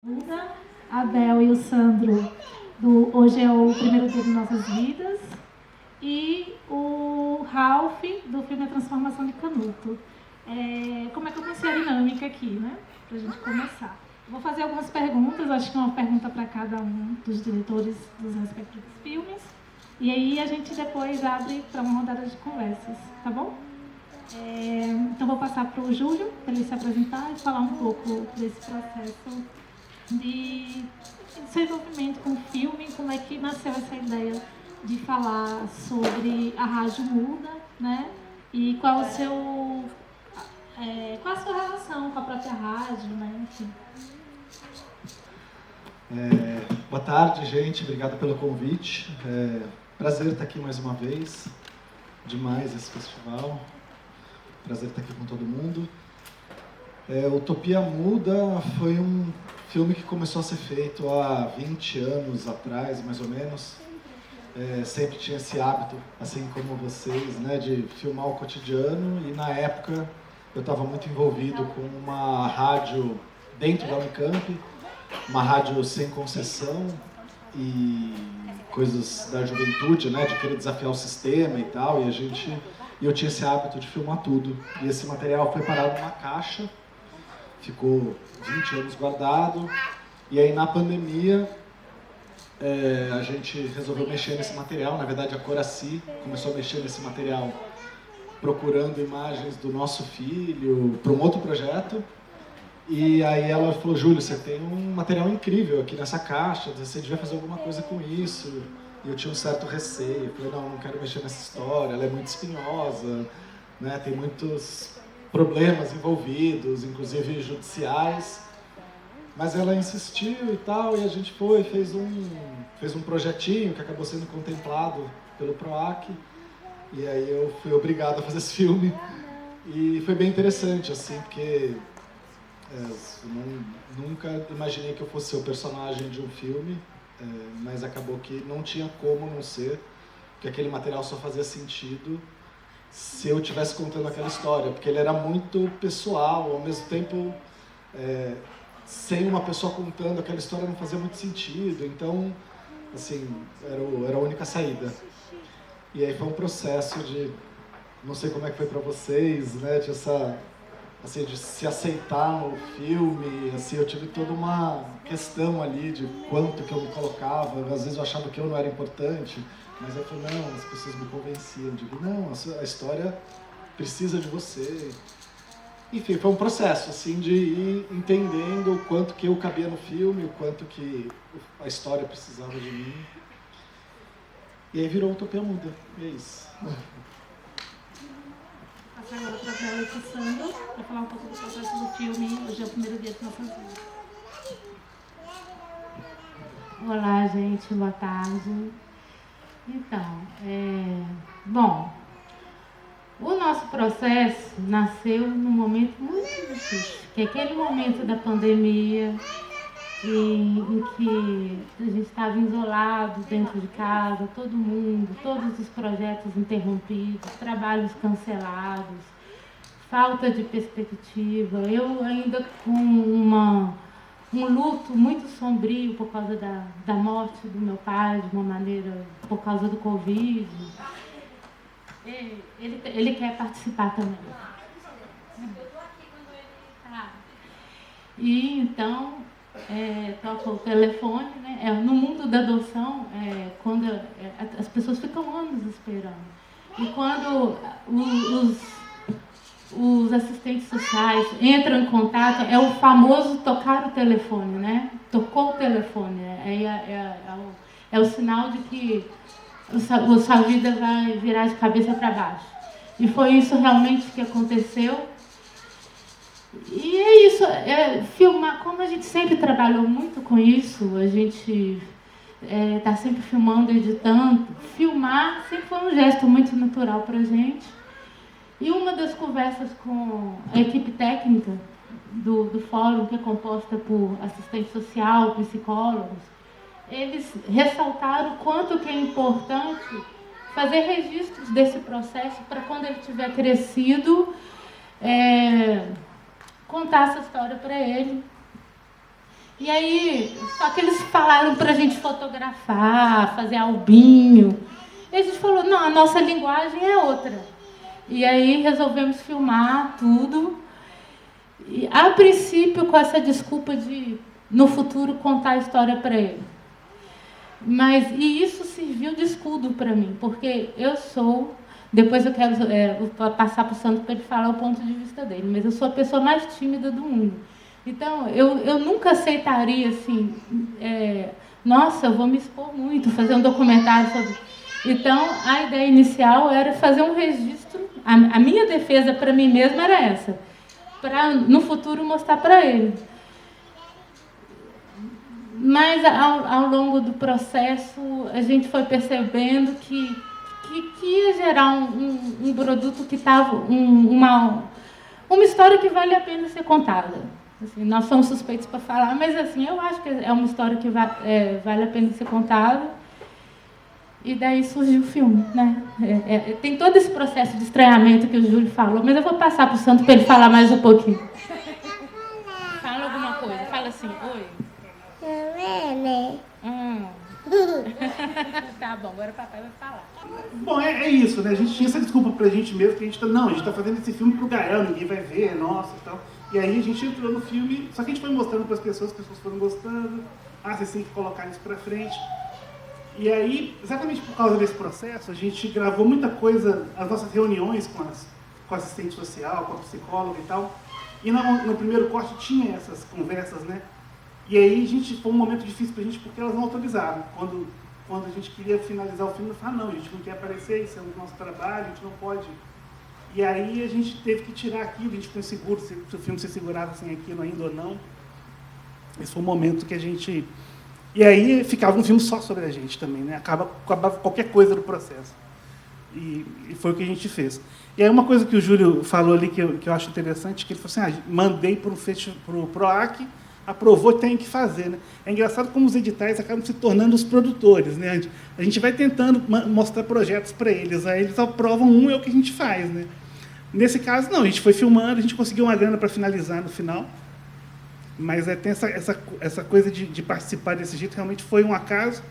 A Bel e o Sandro, do Hoje é o Primeiro Dia de Nossas Vidas, e o Ralph, do filme A Transformação de Canuto. Como é que eu pensei a dinâmica aqui, né? Pra gente começar. Vou fazer algumas perguntas, acho que uma pergunta para cada um dos diretores dos respectivos filmes. E aí a gente depois abre para uma rodada de conversas, tá bom? Então vou passar para o Júlio, para ele se apresentar e falar um pouco desse processo de seu envolvimento com o filme, como é que nasceu essa ideia de falar sobre a rádio muda, né? E qual a sua relação com a própria rádio, né? Enfim. Boa tarde, gente. Obrigado pelo convite. Prazer estar aqui mais uma vez. Demais esse festival. Prazer estar aqui com todo mundo. Utopia Muda foi um filme que começou a ser feito há 20 anos atrás, mais ou menos. Sempre tinha esse hábito, assim como vocês, né, de filmar o cotidiano. E na época eu estava muito envolvido com uma rádio dentro da Unicamp, uma rádio sem concessão e coisas da juventude, né, de querer desafiar o sistema e tal. E eu tinha esse hábito de filmar tudo. E esse material foi parado numa caixa, ficou 20 anos guardado. E aí na pandemia a gente resolveu mexer nesse material. Na verdade a Coraci começou a mexer nesse material procurando imagens do nosso filho para um outro projeto. E aí ela falou: Júlio, você tem um material incrível aqui nessa caixa, você devia fazer alguma coisa com isso. E eu tinha um certo receio, eu falei: não quero mexer nessa história, ela é muito espinhosa, né? Tem muitos problemas envolvidos, inclusive judiciais. Mas ela insistiu e tal, e a gente fez um projetinho que acabou sendo contemplado pelo PROAC. E aí eu fui obrigado a fazer esse filme. E foi bem interessante, assim, porque nunca imaginei que eu fosse ser o personagem de um filme, mas acabou que não tinha como não ser, porque aquele material só fazia sentido se eu estivesse contando aquela história, porque ele era muito pessoal, ao mesmo tempo, sem uma pessoa contando aquela história não fazia muito sentido, então, assim, era a única saída. E aí foi um processo de, não sei como é que foi para vocês, né, de se aceitar no filme, assim, eu tive toda uma questão ali de quanto que eu me colocava. Às vezes eu achava que eu não era importante, mas eu falei: não, as pessoas me convenciam, digo, não, a história precisa de você. Enfim, foi um processo, assim, de ir entendendo o quanto que eu cabia no filme, o quanto que a história precisava de mim. E aí virou Utopia Muda, e é isso. Agora para a Bel e para o Sandro, para falar um pouco do processo do filme Hoje é o Primeiro Dia de Nossas Vidas. Olá, gente, boa tarde. Então, bom, o nosso processo nasceu num momento muito difícil, que é aquele momento da pandemia em que a gente estava isolado dentro de casa, todo mundo, todos os projetos interrompidos, trabalhos cancelados, falta de perspectiva. Eu ainda com um luto muito sombrio por causa da morte do meu pai, de uma maneira, por causa do Covid. Ele quer participar também. E então, toca o telefone, né? No mundo da adoção, quando as pessoas ficam anos esperando. E quando os assistentes sociais entram em contato, é o famoso tocar o telefone, né? Tocou o telefone, é o sinal de que sua vida vai virar de cabeça para baixo. E foi isso realmente que aconteceu. E é isso, filmar, como a gente sempre trabalhou muito com isso, a gente está sempre filmando, editando, filmar sempre foi um gesto muito natural para a gente. E uma das conversas com a equipe técnica do fórum, que é composta por assistente social, psicólogos, eles ressaltaram o quanto que é importante fazer registros desse processo para quando ele tiver crescido, contar essa história para ele. E aí, só que eles falaram para a gente fotografar, fazer albinho. E a gente falou, não, a nossa linguagem é outra. E aí resolvemos filmar tudo. E, a princípio, com essa desculpa de, no futuro, contar a história para ele. E isso serviu de escudo para mim, porque eu sou... Depois eu quero passar para o Santo para ele falar o ponto de vista dele, mas eu sou a pessoa mais tímida do mundo. Então, eu nunca aceitaria, assim, nossa, eu vou me expor muito, fazer um documentário sobre... Então, a ideia inicial era fazer um registro. A minha defesa para mim mesma era essa, para, no futuro, mostrar para ele. Mas, ao longo do processo, a gente foi percebendo que ia gerar um produto que estava... uma história que vale a pena ser contada. Assim, nós somos suspeitos para falar, mas assim, eu acho que é uma história que vale a pena ser contada. E daí surgiu o filme, né? Tem todo esse processo de estranhamento que o Júlio falou, mas eu vou passar para o Santo para ele falar mais um pouquinho. Fala alguma coisa, fala assim, oi. Tá bom, agora o papai vai falar. Bom, é isso, né? A gente tinha essa desculpa pra gente mesmo, que a gente tá fazendo esse filme pro Gael, ninguém vai ver, é nosso e tal. E aí a gente entrou no filme, só que a gente foi mostrando para as pessoas foram gostando, vocês têm que colocar isso pra frente. E aí, exatamente por causa desse processo, a gente gravou muita coisa, as nossas reuniões com a assistente social, com a psicóloga e tal. E no primeiro corte tinha essas conversas, né? E aí foi um momento difícil pra gente porque elas não autorizaram. Quando a gente queria finalizar o filme, eu falei, não, a gente não quer aparecer, isso é o nosso trabalho, a gente não pode. E aí a gente teve que tirar aquilo, a gente ficou inseguro se o filme se segurava sem aquilo ainda ou não. Esse foi o momento que a gente... E aí ficava um filme só sobre a gente também, né? Acabava qualquer coisa do processo. E foi o que a gente fez. E aí uma coisa que o Júlio falou ali que eu acho interessante, que ele falou assim, mandei para o PROAC, aprovou, tem que fazer, né? É engraçado como os editais acabam se tornando os produtores, né? A gente vai tentando mostrar projetos para eles, aí eles aprovam é o que a gente faz, né? Nesse caso, não, a gente foi filmando, a gente conseguiu uma grana para finalizar no final, mas tem essa coisa de participar desse jeito, realmente foi um acaso,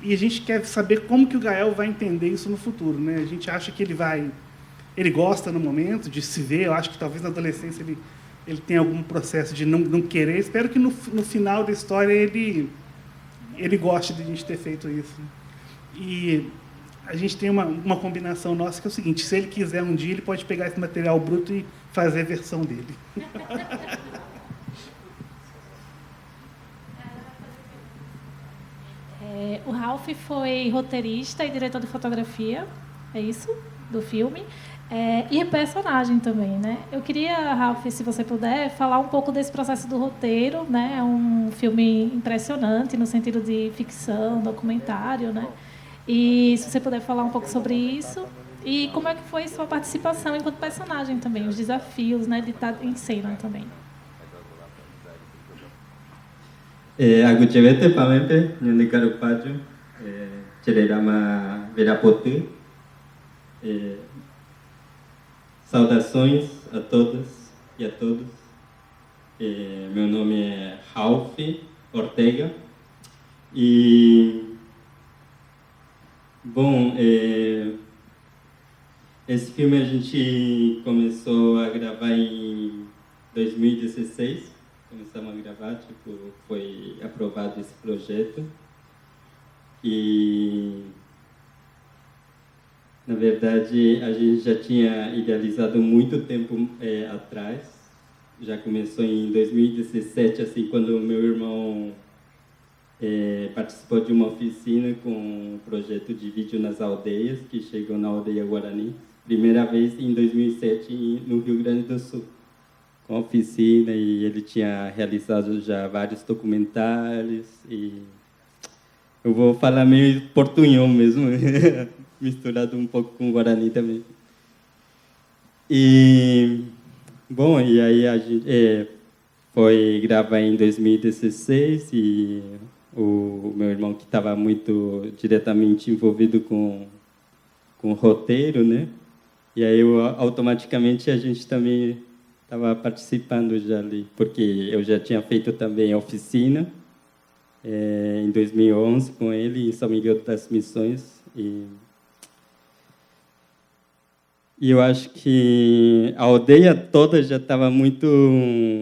e a gente quer saber como que o Gael vai entender isso no futuro, né? A gente acha que ele gosta no momento de se ver, eu acho que talvez na adolescência ele tem algum processo de não querer. Espero que no final da história ele goste de a gente ter feito isso. E a gente tem uma combinação nossa que é o seguinte, se ele quiser um dia, ele pode pegar esse material bruto e fazer a versão dele. O Ralph foi roteirista e diretor de fotografia, é isso? Do filme. E é personagem também, né? Eu queria, Ralph, se você puder, falar um pouco desse processo do roteiro, né? É um filme impressionante no sentido de ficção, documentário, né? E se você puder falar um pouco sobre isso e como é que foi sua participação enquanto personagem também, os desafios, né, de estar em cena também. Aguchevete pamempe, nyundikaru paju, chererama verapotu. Saudações a todas e a todos. Meu nome é Ralph Ortega e, bom, esse filme a gente começou a gravar em 2016. Começamos a gravar, foi aprovado esse projeto. E, na verdade, a gente já tinha idealizado muito tempo atrás. Já começou em 2017, assim, quando o meu irmão participou de uma oficina com um projeto de vídeo nas aldeias, que chegou na aldeia Guarani. Primeira vez em 2007 no Rio Grande do Sul, com a oficina, e ele tinha realizado já vários documentários. E eu vou falar meio portunhol mesmo, misturado um pouco com Guarani também. E, bom, e aí a gente foi gravar em 2016 e o meu irmão, que estava muito diretamente envolvido com o roteiro, né? E aí automaticamente a gente também estava participando já ali, porque eu já tinha feito também a oficina em 2011 com ele em São Miguel das Missões. E eu acho que a aldeia toda já estava muito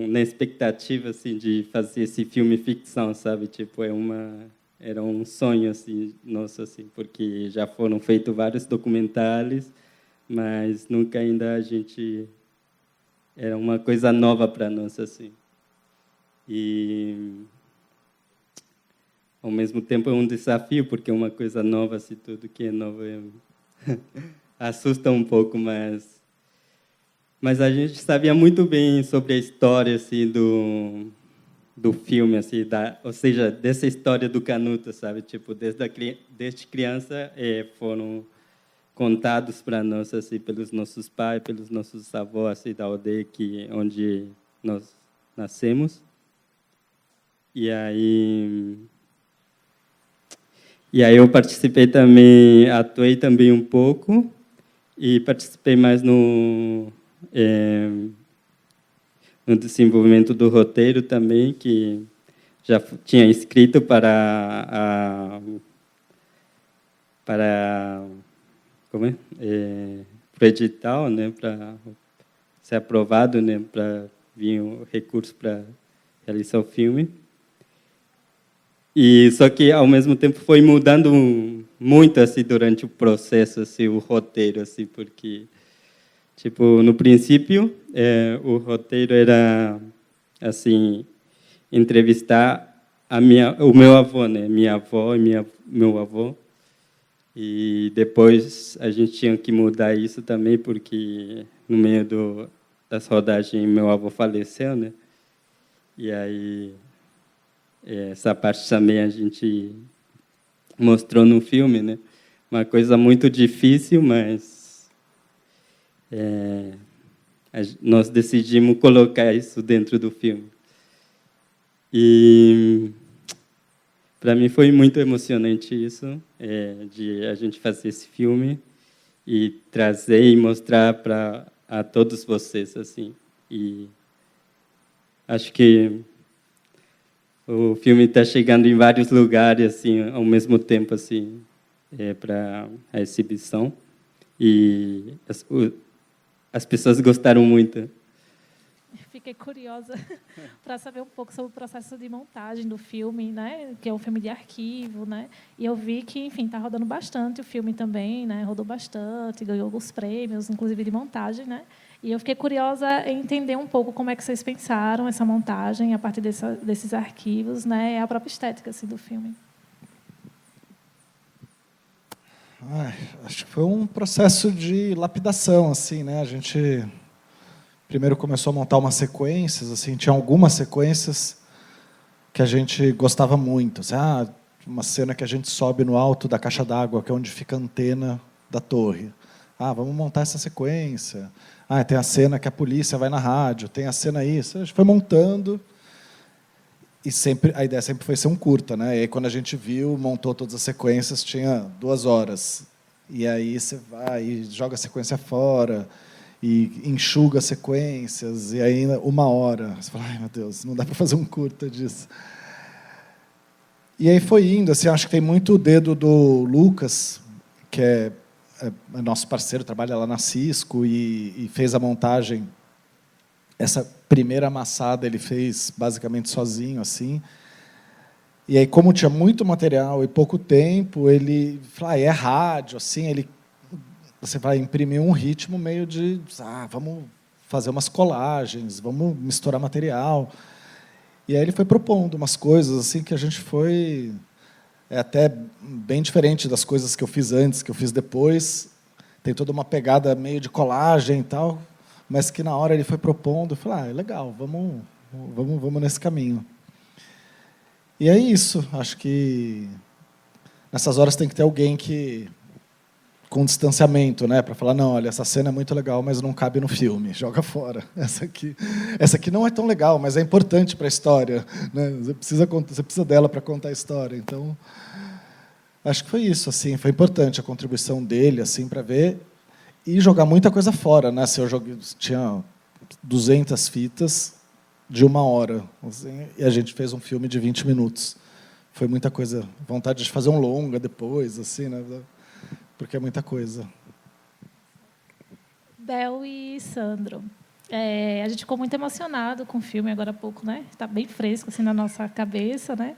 na expectativa assim de fazer esse filme ficção, sabe? Tipo, era um sonho assim nosso assim, porque já foram feitos vários documentários, mas nunca ainda a gente era uma coisa nova para nós assim. E ao mesmo tempo é um desafio, porque é uma coisa nova assim, tudo que é novo assusta um pouco, mas a gente sabia muito bem sobre a história assim do filme assim, ou seja, dessa história do Canuto, sabe? Tipo, desde criança foram contados para nós assim pelos nossos pais, pelos nossos avós assim, da aldeia onde nós nascemos. E aí eu participei também, atuei também um pouco. E participei mais no desenvolvimento do roteiro também, que já tinha escrito para o edital, né, para ser aprovado, né, para vir o recurso para realizar o filme. E só que ao mesmo tempo foi mudando muito assim durante o processo assim o roteiro assim, porque tipo no princípio o roteiro era assim entrevistar o meu avô, né, minha avó e meu avô, e depois a gente tinha que mudar isso também porque no meio das rodagens meu avô faleceu, né, e aí essa parte também a gente mostrou no filme, né? Uma coisa muito difícil, mas nós decidimos colocar isso dentro do filme. E para mim foi muito emocionante isso, de a gente fazer esse filme e trazer e mostrar a todos vocês assim. E acho que o filme está chegando em vários lugares assim ao mesmo tempo assim para a exibição, e as pessoas gostaram muito. Fiquei curiosa para saber um pouco sobre o processo de montagem do filme, né, que é um filme de arquivo, né, e eu vi que, enfim, está rodando bastante o filme também, né, rodou bastante, ganhou alguns prêmios, inclusive de montagem, né, e eu fiquei curiosa em entender um pouco como é que vocês pensaram essa montagem a partir desses arquivos, né, e a própria estética assim, do filme. Acho que foi um processo de lapidação, assim, né? A gente primeiro começou a montar umas sequências, assim, tinha algumas sequências que a gente gostava muito. Assim, uma cena que a gente sobe no alto da caixa d'água, que é onde fica a antena da torre. Vamos montar essa sequência. Tem a cena que a polícia vai na rádio, tem a cena isso. A gente foi montando, e a ideia sempre foi ser um curta, né? E aí, quando a gente montou todas as sequências, tinha 2 horas. E aí você vai e joga a sequência fora, e enxuga as sequências, e aí 1 hora. Você fala, ai, meu Deus, não dá para fazer um curta disso. E aí foi indo, assim, acho que tem muito o dedo do Lucas, que é nosso parceiro, trabalha lá na Cisco, e fez a montagem. Essa primeira amassada ele fez basicamente sozinho, assim. E aí, como tinha muito material e pouco tempo, ele falou, é rádio, assim, você vai imprimir um ritmo meio de, vamos fazer umas colagens, vamos misturar material. E aí ele foi propondo umas coisas assim que a gente foi até bem diferente das coisas que eu fiz antes, que eu fiz depois. Tem toda uma pegada meio de colagem e tal, mas que na hora ele foi propondo, eu falei, legal, vamos nesse caminho. E é isso, acho que nessas horas tem que ter alguém com distanciamento, né, para falar, não, olha, essa cena é muito legal, mas não cabe no filme, joga fora. Essa aqui não é tão legal, mas é importante para a história, né? Você precisa dela para contar a história. Então, acho que foi isso, assim, foi importante a contribuição dele, assim, para ver e jogar muita coisa fora, né? Se eu tinha 200 fitas de 1 hora. Assim, e a gente fez um filme de 20 minutos. Foi muita coisa. Vontade de fazer um longa depois, assim, né? Porque é muita coisa. Bel e Sandro. A gente ficou muito emocionado com o filme agora há pouco, né? Está bem fresco assim na nossa cabeça, né?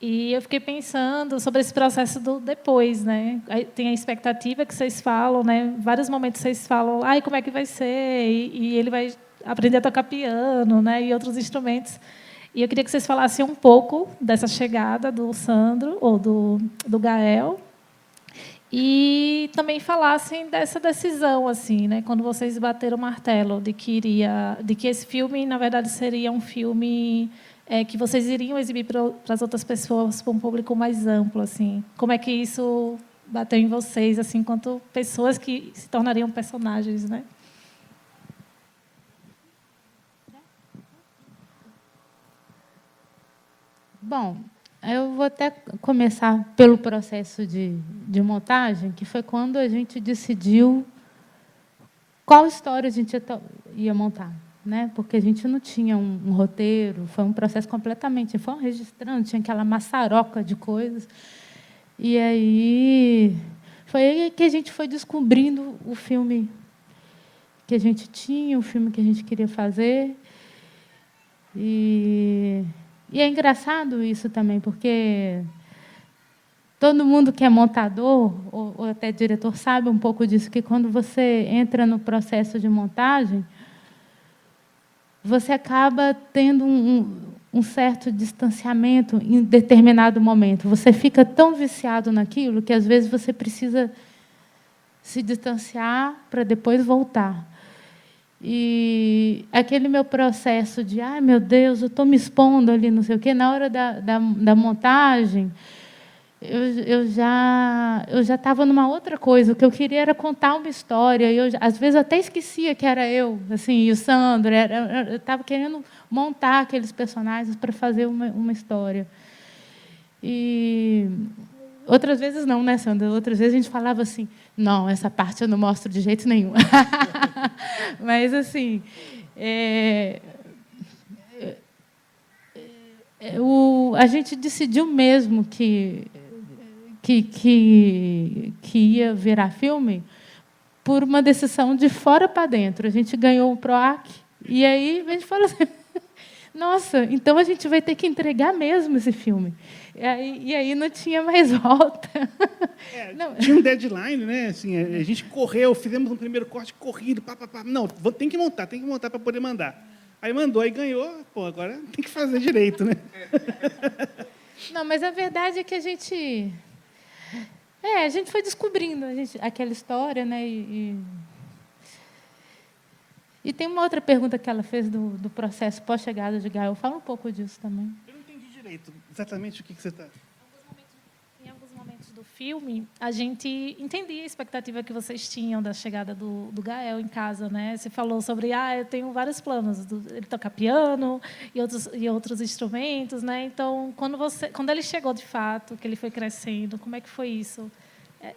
E eu fiquei pensando sobre esse processo do depois, né? Aí tem a expectativa que vocês falam, né? Vários momentos vocês falam, ai, como é que vai ser? E ele vai aprender a tocar piano, né? E outros instrumentos. E eu queria que vocês falassem um pouco dessa chegada do Sandro ou do Gael. E também falassem dessa decisão, assim, né? Quando vocês bateram o martelo de que esse filme, na verdade, seria um filme que vocês iriam exibir para as outras pessoas, para um público mais amplo, assim. Como é que isso bateu em vocês, assim, enquanto pessoas que se tornariam personagens, né? Bom, eu vou até começar pelo processo de montagem, que foi quando a gente decidiu qual história a gente ia montar, né? Porque a gente não tinha um roteiro, foi um processo completamente... Foi um registrando, tinha aquela maçaroca de coisas. E aí foi aí que a gente foi descobrindo o filme que a gente tinha, o filme que a gente queria fazer. E é engraçado isso também, porque todo mundo que é montador ou até diretor sabe um pouco disso, que quando você entra no processo de montagem, você acaba tendo um certo distanciamento em determinado momento. Você fica tão viciado naquilo que, às vezes, você precisa se distanciar para depois voltar. E aquele meu processo de, ai, meu Deus, eu estou me expondo ali, não sei o quê, na hora da montagem, eu já estava numa outra coisa. O que eu queria era contar uma história. Às vezes, até esquecia que era eu, assim, e o Sandro. Eu estava querendo montar aqueles personagens para fazer uma história. E outras vezes não, né, Sandra? Outras vezes a gente falava assim, não, essa parte eu não mostro de jeito nenhum. Mas, assim, a gente decidiu mesmo que ia virar filme por uma decisão de fora para dentro. A gente ganhou o PROAC e aí a gente falou assim, nossa, então a gente vai ter que entregar mesmo esse filme. E aí não tinha mais volta. Tinha um deadline, né? Assim, a gente correu, fizemos um primeiro corte corrido, não, tem que montar para poder mandar. Aí mandou, aí ganhou, pô, agora tem que fazer direito, né? Não, mas a verdade é que a gente foi descobrindo aquela história, né? E tem uma outra pergunta que ela fez do processo pós-chegada de Gael. Fala um pouco disso também. Eu não entendi direito exatamente o que você está... Em alguns momentos do filme, a gente entendia a expectativa que vocês tinham da chegada do Gael em casa, né? Você falou sobre, eu tenho vários planos, ele tocar piano e outros instrumentos, né? Então, quando ele chegou de fato, que ele foi crescendo, como é que foi isso?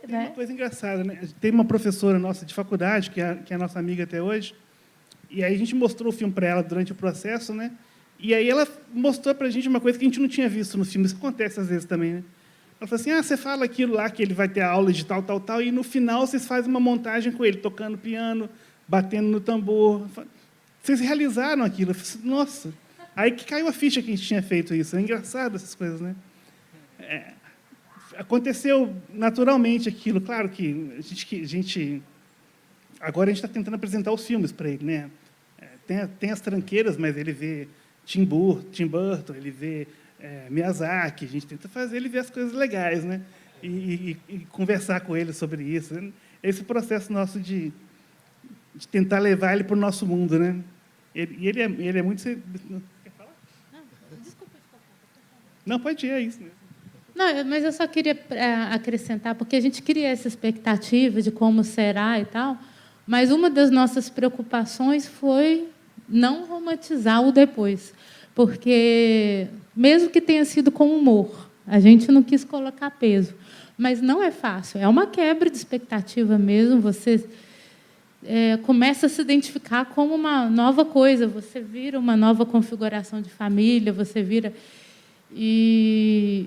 Tem uma coisa engraçada, né? Tem uma professora nossa de faculdade, que é a nossa amiga até hoje, e aí a gente mostrou o filme para ela durante o processo, né? E aí ela mostrou para a gente uma coisa que a gente não tinha visto no filme. Isso acontece às vezes também, né? Ela falou assim, você fala aquilo lá, que ele vai ter aula de tal, e no final vocês fazem uma montagem com ele, tocando piano, batendo no tambor. Vocês realizaram aquilo. Eu falei assim, nossa. Aí que caiu a ficha que a gente tinha feito isso. É engraçado essas coisas, né? Aconteceu naturalmente aquilo. Claro que a gente agora a gente está tentando apresentar os filmes para ele, né? Tem as tranqueiras, mas ele vê Tim Burton, ele vê Miyazaki, a gente tenta fazer ele ver as coisas legais, né? E conversar com ele sobre isso. Esse processo nosso de tentar levar ele para o nosso mundo, né? Ele é muito... Quer falar? Não, desculpa. Não, pode ir, é isso mesmo. Não, mas eu só queria acrescentar, porque a gente cria essa expectativa de como será e tal, mas uma das nossas preocupações foi não romantizar o depois, porque, mesmo que tenha sido com humor, a gente não quis colocar peso, mas não é fácil, é uma quebra de expectativa mesmo, você começa a se identificar como uma nova coisa. Você vira uma nova configuração de família, você vira... E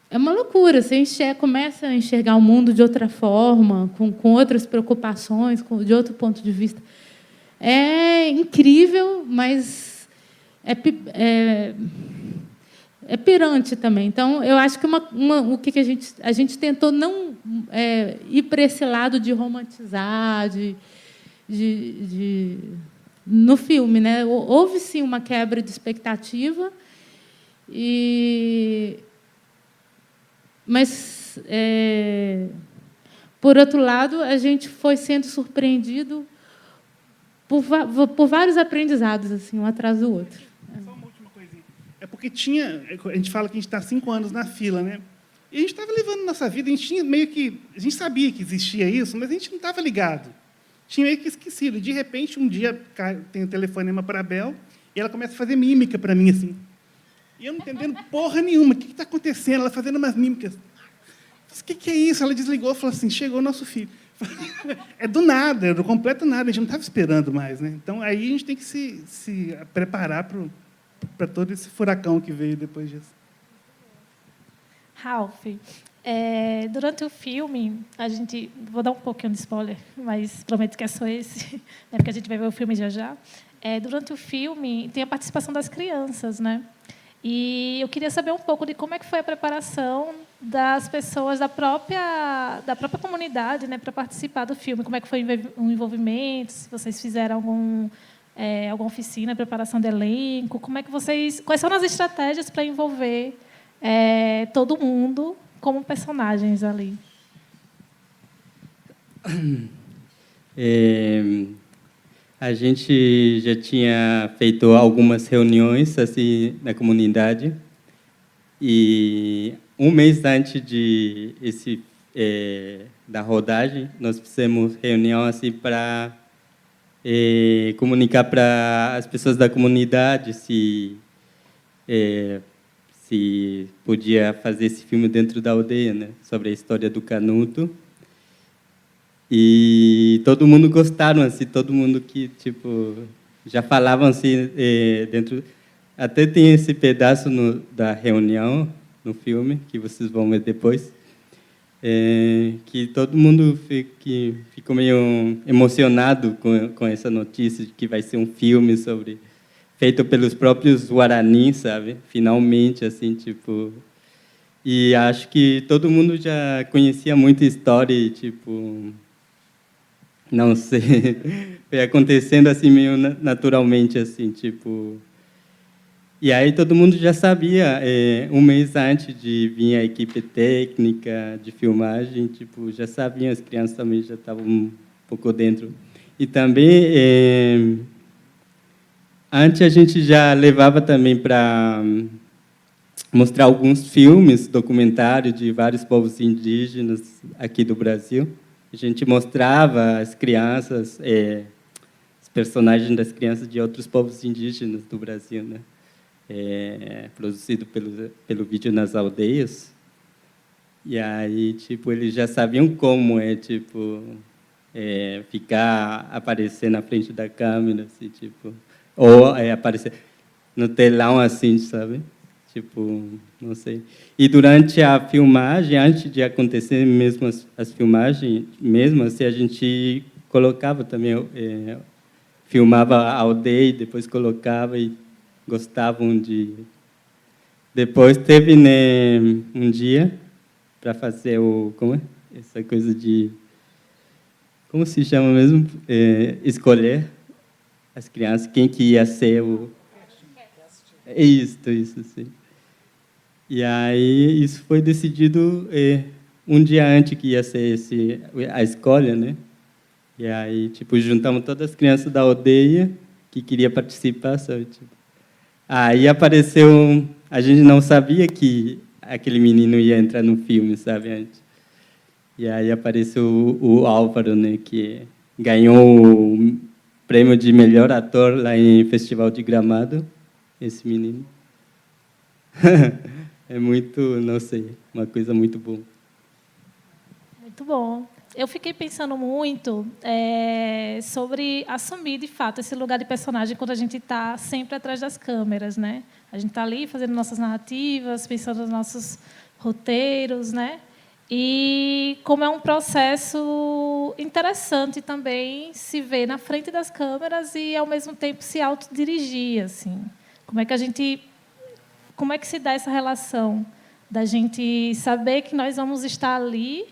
é uma loucura. Você começa a enxergar o mundo de outra forma, com outras preocupações, de outro ponto de vista. É incrível, mas é pirante também. Então, eu acho que o que a gente tentou não ir para esse lado de romantizar, no filme, né? Houve sim uma quebra de expectativa, mas por outro lado a gente foi sendo surpreendido por vários aprendizados, assim, um atrás do outro. Só uma última coisinha. É porque a gente fala que a gente está 5 anos na fila, né? E a gente estava levando nossa vida, a gente sabia que existia isso, mas a gente não estava ligado. Tinha meio que esquecido. E, de repente, um dia, tem um telefonema para a Bel, e ela começa a fazer mímica para mim, assim. E eu não entendendo porra nenhuma. O que está acontecendo? Ela fazendo umas mímicas. O que é isso? Ela desligou e falou assim, chegou o nosso filho. É do nada, é do completo nada. A gente não estava esperando mais, né? Então, aí a gente tem que se preparar para todo esse furacão que veio depois disso. Ralph, durante o filme, vou dar um pouquinho de spoiler, mas prometo que é só esse, né, porque a gente vai ver o filme já já. Durante o filme, tem a participação das crianças, né? E eu queria saber um pouco de como é que foi a preparação das pessoas da própria comunidade, né, para participar do filme. Como é que foi o envolvimento? Se vocês fizeram alguma oficina, preparação de elenco? Quais são as estratégias para envolver todo mundo como personagens ali? A gente já tinha feito algumas reuniões assim na comunidade e um mês antes da rodagem nós fizemos reunião assim para comunicar para as pessoas da comunidade se podia fazer esse filme dentro da aldeia, né, sobre a história do Canuto. E todo mundo gostaram, assim, todo mundo que tipo já falavam assim dentro. Até tem esse pedaço da reunião no filme que vocês vão ver depois, que todo mundo ficou meio emocionado com essa notícia de que vai ser um filme feito pelos próprios Guarani, sabe? Finalmente, assim, tipo. E acho que todo mundo já conhecia muito a história e tipo. Não sei, foi acontecendo assim meio naturalmente, assim, tipo... E aí todo mundo já sabia, um mês antes de vir a equipe técnica de filmagem, tipo, já sabiam, as crianças também já estavam um pouco dentro. E também, antes a gente já levava também para mostrar alguns filmes, documentários de vários povos indígenas aqui do Brasil. A gente mostrava as crianças, os personagens das crianças de outros povos indígenas do Brasil, né? Produzido pelo Vídeo nas Aldeias. E aí, tipo, eles já sabiam como tipo, aparecer na frente da câmera, assim, tipo, ou aparecer no telão, assim, sabe? Tipo, não sei. E durante a filmagem, antes de acontecer mesmo as filmagens, mesmo assim, a gente colocava também, filmava a aldeia, depois colocava e gostavam de... Depois teve, né, um dia para fazer essa coisa de... Como se chama mesmo? Escolher as crianças, quem que ia ser o... Isso, sim. E aí isso foi decidido um dia antes que ia ser a escolha, né? E aí, tipo, juntamos todas as crianças da aldeia que queria participar, sabe? Tipo, aí apareceu, a gente não sabia que aquele menino ia entrar no filme, sabe, antes. E aí apareceu o Álvaro, né, que ganhou o prêmio de melhor ator lá em Festival de Gramado, esse menino. É muito, não sei, uma coisa muito boa. Muito bom. eu fiquei pensando muito sobre assumir, de fato, esse lugar de personagem quando a gente está sempre atrás das câmeras, né? A gente está ali fazendo nossas narrativas, pensando nos nossos roteiros, né? E como é um processo interessante também se ver na frente das câmeras e, ao mesmo tempo, se autodirigir, assim. Como é que se dá essa relação da gente saber que nós vamos estar ali,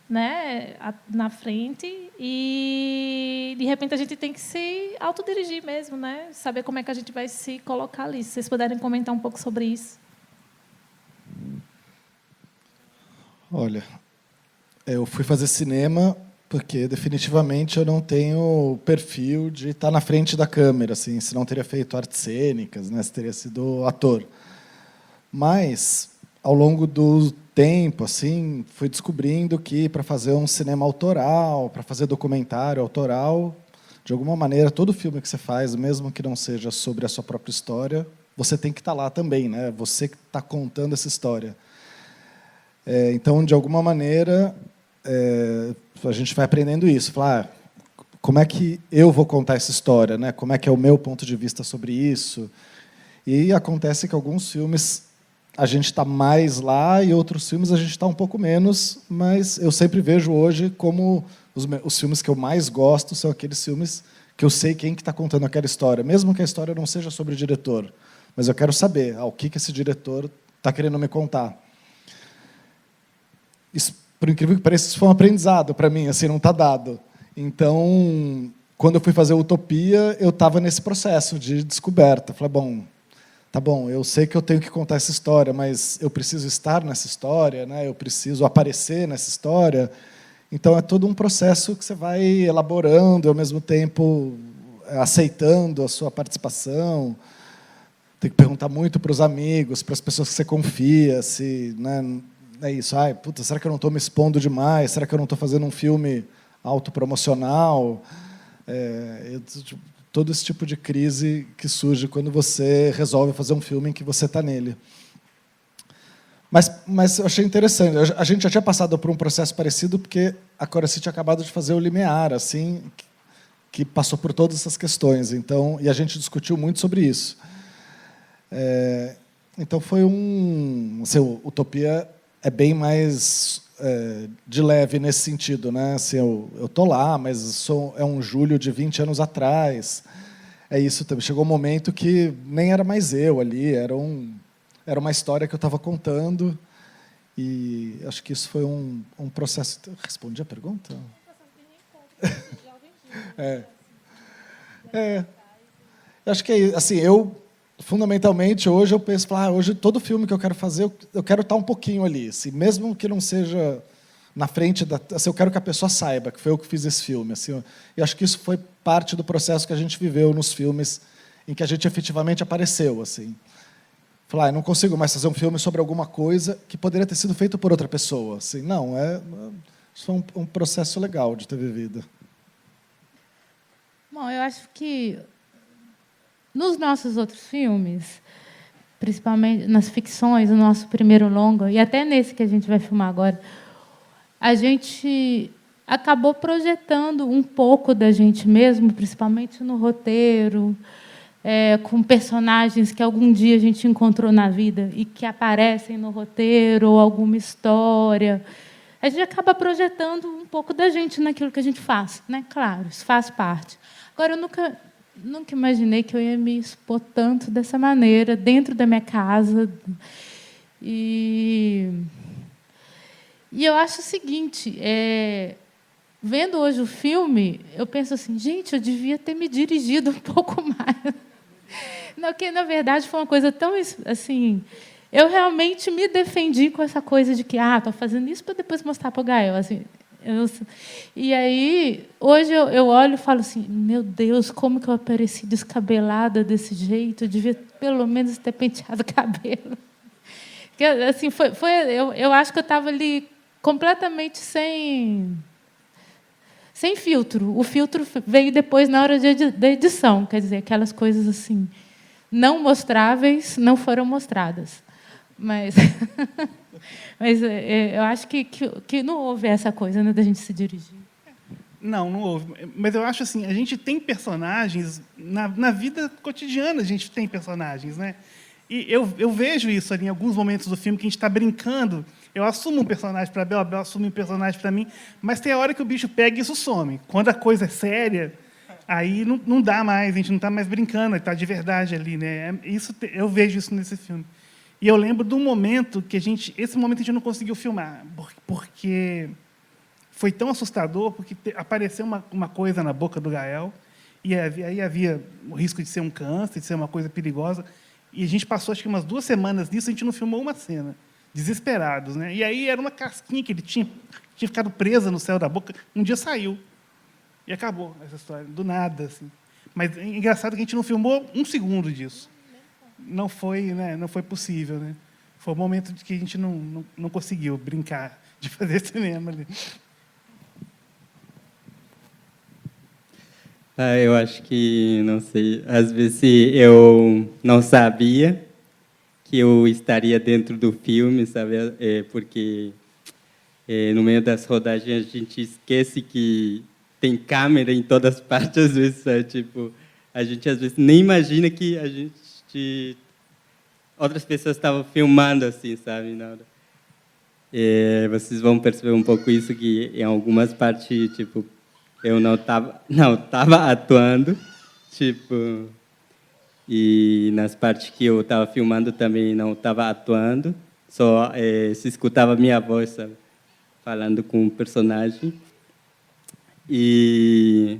né, na frente, e de repente a gente tem que se autodirigir mesmo, né? Saber como é que a gente vai se colocar ali. Se vocês puderem comentar um pouco sobre isso. Olha, eu fui fazer cinema porque definitivamente eu não tenho perfil de estar na frente da câmera, assim, se não teria feito artes cênicas, né, se teria sido ator. Mas ao longo do tempo, assim, fui descobrindo que para fazer um cinema autoral, para fazer documentário autoral, de alguma maneira, todo filme que você faz, mesmo que não seja sobre a sua própria história, você tem que estar lá também, né? Você que está contando essa história. Então, de alguma maneira, a gente vai aprendendo isso. Falar, como é que eu vou contar essa história, né? Como é que é o meu ponto de vista sobre isso? E acontece que alguns filmes a gente está mais lá e outros filmes a gente está um pouco menos, mas eu sempre vejo hoje como os filmes que eu mais gosto são aqueles filmes que eu sei quem que está contando aquela história, mesmo que a história não seja sobre o diretor, mas eu quero saber o que esse diretor está querendo me contar. Isso, por incrível que pareça, isso foi um aprendizado para mim, assim, não está dado. Então, quando eu fui fazer Utopia, eu estava nesse processo de descoberta. Falei, bom, tá bom, eu sei que eu tenho que contar essa história, mas eu preciso estar nessa história, né? Eu preciso aparecer nessa história. Então, é todo um processo que você vai elaborando e, ao mesmo tempo, aceitando a sua participação. Tem que perguntar muito para os amigos, para as pessoas que você confia, se, né, é isso. Ai, puta, será que eu não estou me expondo demais? Será que eu não estou fazendo um filme autopromocional? Todo esse tipo de crise que surge quando você resolve fazer um filme em que você está nele. Mas eu achei interessante. A gente já tinha passado por um processo parecido, porque a Coraci tinha acabado de fazer o Limiar, assim, que passou por todas essas questões. Então, e a gente discutiu muito sobre isso. Então, foi assim, Utopia é bem mais de leve nesse sentido, né? Assim, eu estou lá, mas é um julho de 20 anos atrás. É isso também. Chegou um momento que nem era mais eu ali, era uma história que eu estava contando, e acho que isso foi um processo. Respondi a pergunta? Acho que é assim, fundamentalmente, hoje eu penso, hoje todo filme que eu quero fazer, eu quero estar um pouquinho ali, assim, mesmo que não seja na frente assim, eu quero que a pessoa saiba que foi eu que fiz esse filme. Assim, eu acho que isso foi parte do processo que a gente viveu nos filmes em que a gente efetivamente apareceu. Assim. Falar, eu não consigo mais fazer um filme sobre alguma coisa que poderia ter sido feito por outra pessoa. Assim, não, isso foi um processo legal de ter vivido. Bom, eu acho que nos nossos outros filmes, principalmente nas ficções, o nosso primeiro longa, e até nesse que a gente vai filmar agora, a gente acabou projetando um pouco da gente mesmo, principalmente no roteiro, com personagens que algum dia a gente encontrou na vida e que aparecem no roteiro ou alguma história. A gente acaba projetando um pouco da gente naquilo que a gente faz, né? Claro, isso faz parte. Agora, eu nunca imaginei que eu ia me expor tanto dessa maneira, dentro da minha casa. E eu acho o seguinte, vendo hoje o filme, eu penso assim, gente, eu devia ter me dirigido um pouco mais. Não, que, na verdade, foi uma coisa tão assim... Eu realmente me defendi com essa coisa de que estou fazendo isso para depois mostrar para o Gael. Assim, e aí, hoje eu olho e falo assim, meu Deus, como que eu apareci descabelada desse jeito? Eu devia, pelo menos, ter penteado o cabelo. Porque, assim, eu acho que eu estava ali completamente sem filtro. O filtro veio depois, na hora da edição. Quer dizer, aquelas coisas assim, não mostráveis não foram mostradas. Mas Mas eu acho que não houve essa coisa, né, da gente se dirigir. Não houve. Mas eu acho assim, a gente tem personagens, na vida cotidiana a gente tem personagens, né? E eu vejo isso ali em alguns momentos do filme, que a gente está brincando. Eu assumo um personagem para a Bel, a Bel assume um personagem para mim, mas tem a hora que o bicho pega e isso some. Quando a coisa é séria, aí não dá mais, a gente não está mais brincando, está de verdade ali, né? Eu vejo isso nesse filme. E eu lembro de um momento que esse momento a gente não conseguiu filmar, porque foi tão assustador, porque apareceu uma coisa na boca do Gael, e aí havia o risco de ser um câncer, de ser uma coisa perigosa, e a gente passou, acho que umas 2 semanas nisso, a gente não filmou uma cena, desesperados, né? E aí era uma casquinha que ele tinha ficado presa no céu da boca, um dia saiu, e acabou essa história, do nada, assim. Mas é engraçado que a gente não filmou 1 segundo disso. Não foi, né? Não foi possível, né? Foi um momento de que a gente não conseguiu brincar de fazer cinema ali. Eu acho que, não sei, às vezes eu não sabia que eu estaria dentro do filme, sabe? Porque no meio das rodagens a gente esquece que tem câmera em todas as partes, às vezes, sabe? Tipo, a gente às vezes nem imagina que outras pessoas estavam filmando assim, sabe? Na hora. Vocês vão perceber um pouco isso, que em algumas partes, tipo, eu não estava atuando, tipo, e nas partes que eu estava filmando também não estava atuando, só se escutava minha voz, sabe, falando com o personagem. E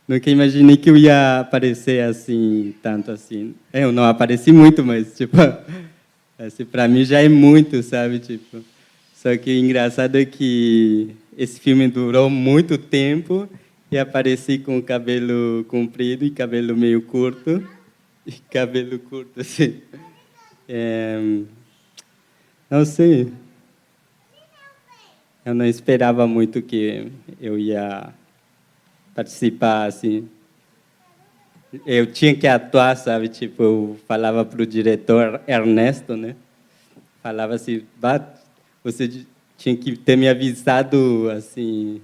nunca imaginei que eu ia aparecer assim, tanto assim. Eu não apareci muito, mas tipo, assim, para mim já é muito, sabe, tipo. Só que o engraçado é que esse filme durou muito tempo e apareci com cabelo comprido e cabelo meio curto. E cabelo curto, assim. Não sei. Eu não esperava muito que eu ia participar, assim. Eu tinha que atuar, sabe? Tipo, eu falava para o diretor Ernesto, né? Falava assim, você tinha que ter me avisado, assim,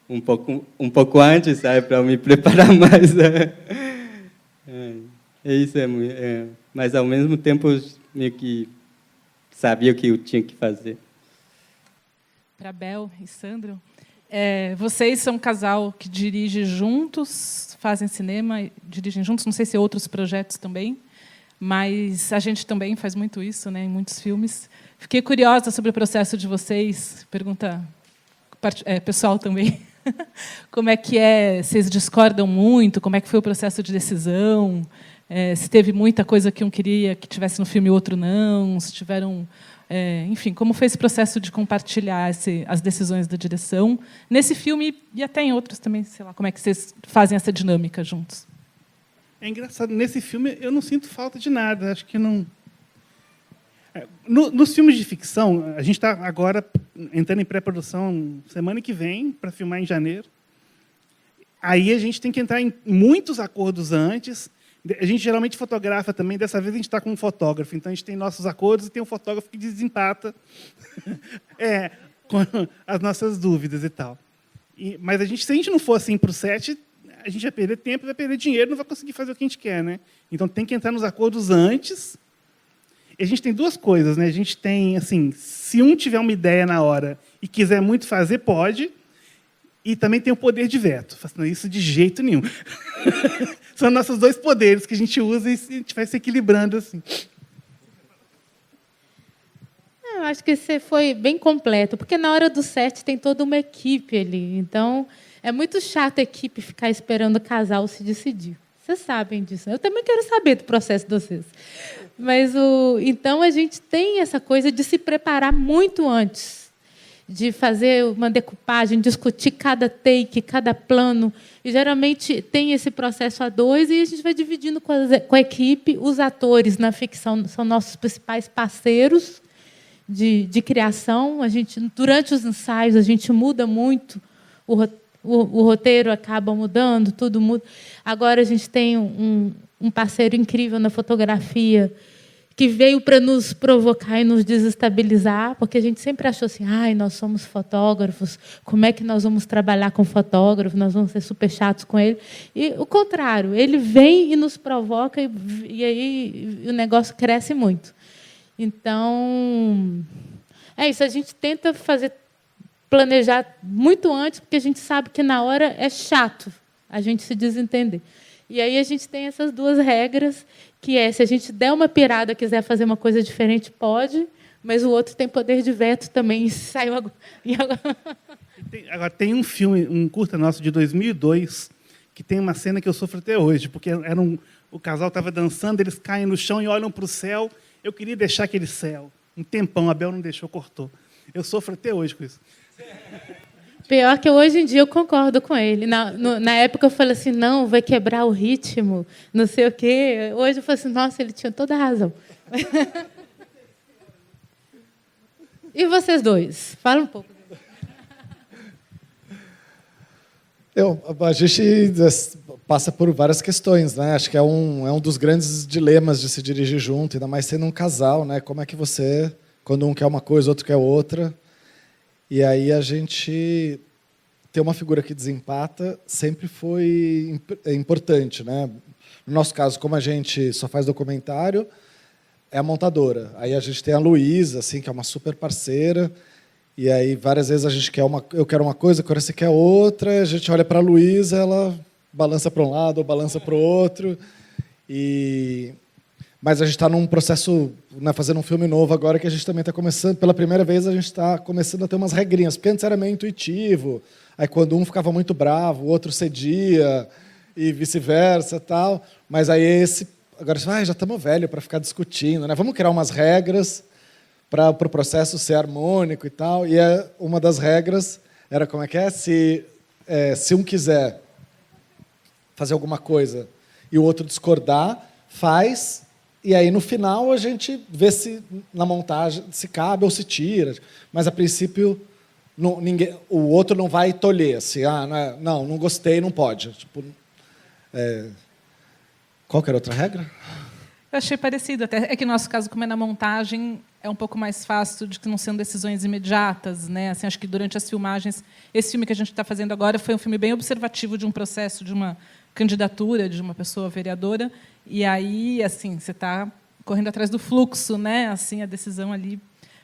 um pouco antes, sabe? Para eu me preparar mais. Isso mas, ao mesmo tempo, eu meio que sabia o que eu tinha que fazer. Para Bel e Sandro, vocês são um casal que dirige juntos, fazem cinema, dirigem juntos, não sei se outros projetos também, mas a gente também faz muito isso, né, em muitos filmes. Fiquei curiosa sobre o processo de vocês, pergunta pessoal também. Como é que vocês discordam muito? Como é que foi o processo de decisão? Se teve muita coisa que um queria que tivesse no filme e outro não? Se tiveram... enfim, como foi esse processo de compartilhar as decisões da direção nesse filme e até em outros também, sei lá, como é que vocês fazem essa dinâmica juntos? É engraçado, nesse filme eu não sinto falta de nada, acho que não... Nos filmes de ficção, a gente está agora entrando em pré-produção semana que vem, para filmar em janeiro. Aí a gente tem que entrar em muitos acordos antes. A gente geralmente fotografa também, dessa vez a gente está com um fotógrafo, então a gente tem nossos acordos e tem um fotógrafo que desempata com as nossas dúvidas e tal. Mas se a gente não for assim para o set, a gente vai perder tempo, vai perder dinheiro, não vai conseguir fazer o que a gente quer, né? Então tem que entrar nos acordos antes. E a gente tem 2 coisas, né? A gente tem, assim, se um tiver uma ideia na hora e quiser muito fazer, pode. E também tem o poder de veto. Não, isso de jeito nenhum. São nossos 2 poderes que a gente usa e a gente vai se equilibrando assim. Eu acho que você foi bem completo, porque na hora do set tem toda uma equipe ali. Então, é muito chato a equipe ficar esperando o casal se decidir. Vocês sabem disso. Eu também quero saber do processo de vocês. Mas então a gente tem essa coisa de se preparar muito antes, de fazer uma decupagem, discutir cada take, cada plano. E geralmente tem esse processo a 2 e a gente vai dividindo com a equipe. Os atores na ficção são nossos principais parceiros de criação. Durante os ensaios a gente muda muito o roteiro, acaba mudando, tudo muda. Agora a gente tem um parceiro incrível na fotografia, que veio para nos provocar e nos desestabilizar, porque a gente sempre achou assim, nós somos fotógrafos, como é que nós vamos trabalhar com fotógrafo, nós vamos ser super chatos com ele. E o contrário, ele vem e nos provoca, e aí o negócio cresce muito. Então, é isso, a gente tenta planejar muito antes, porque a gente sabe que na hora é chato a gente se desentender. E aí a gente tem essas duas regras, que é, se a gente der uma pirada, quiser fazer uma coisa diferente, pode, mas o outro tem poder de veto também. Saiu agora. Agora, tem um filme, um curta nosso de 2002, que tem uma cena que eu sofro até hoje, porque o casal estava dançando, eles caem no chão e olham para o céu. Eu queria deixar aquele céu. Um tempão, a Bel não deixou, cortou. Eu sofro até hoje com isso. Pior que hoje em dia eu concordo com ele. Na época eu falei assim, não, vai quebrar o ritmo, não sei o quê. Hoje eu falo assim, nossa, ele tinha toda a razão. E vocês dois? Fala um pouco. A gente passa por várias questões, né? Acho que é um dos grandes dilemas de se dirigir junto, ainda mais sendo um casal, né? Como é que você, quando um quer uma coisa, o outro quer outra. E aí a gente ter uma figura que desempata sempre foi importante, né? No nosso caso, como a gente só faz documentário, é a montadora. Aí a gente tem a Luísa, assim, que é uma super parceira. E aí várias vezes a gente eu quero uma coisa, agora você quer outra. A gente olha para a Luísa, ela balança para um lado ou balança para o outro. Mas a gente está num processo, né, fazendo um filme novo agora, que a gente também está começando, pela primeira vez a gente está começando a ter umas regrinhas, porque antes era meio intuitivo, aí quando um ficava muito bravo, o outro cedia, e vice-versa, tal. Mas aí agora já estamos velhos para ficar discutindo, né? Vamos criar umas regras para o processo ser harmônico e tal. E uma das regras era como é que é? Se um quiser fazer alguma coisa e o outro discordar, faz. E aí, no final, a gente vê se, na montagem, se cabe ou se tira. Mas, a princípio, o outro não vai tolher. Assim, não gostei, não pode. Tipo, qual que era a outra regra? Eu achei parecido. Até é que, no nosso caso, como é na montagem, é um pouco mais fácil de que não sendo decisões imediatas, né? Assim, acho que, durante as filmagens, esse filme que a gente está fazendo agora foi um filme bem observativo de um processo, de uma candidatura de uma pessoa vereadora. E aí, assim, você está correndo atrás do fluxo, né? Assim, a decisão ali.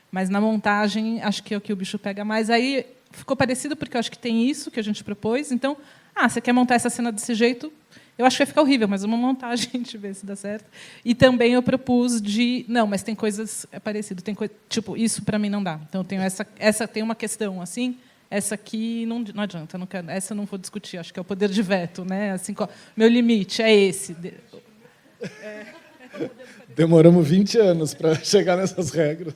Mas na montagem, acho que é o que o bicho pega mais. Aí ficou parecido, porque eu acho que tem isso que a gente propôs. Então, você quer montar essa cena desse jeito? Eu acho que vai ficar horrível, mas uma montagem a gente vê se dá certo. E também eu propus não, mas tem coisas parecidas. Tem tipo, isso para mim não dá. Então, eu tenho essa tem uma questão assim. Essa aqui não adianta, essa eu não vou discutir. Acho que é o poder de veto, né? Assim, meu limite é esse. Demoramos 20 anos para chegar nessas regras.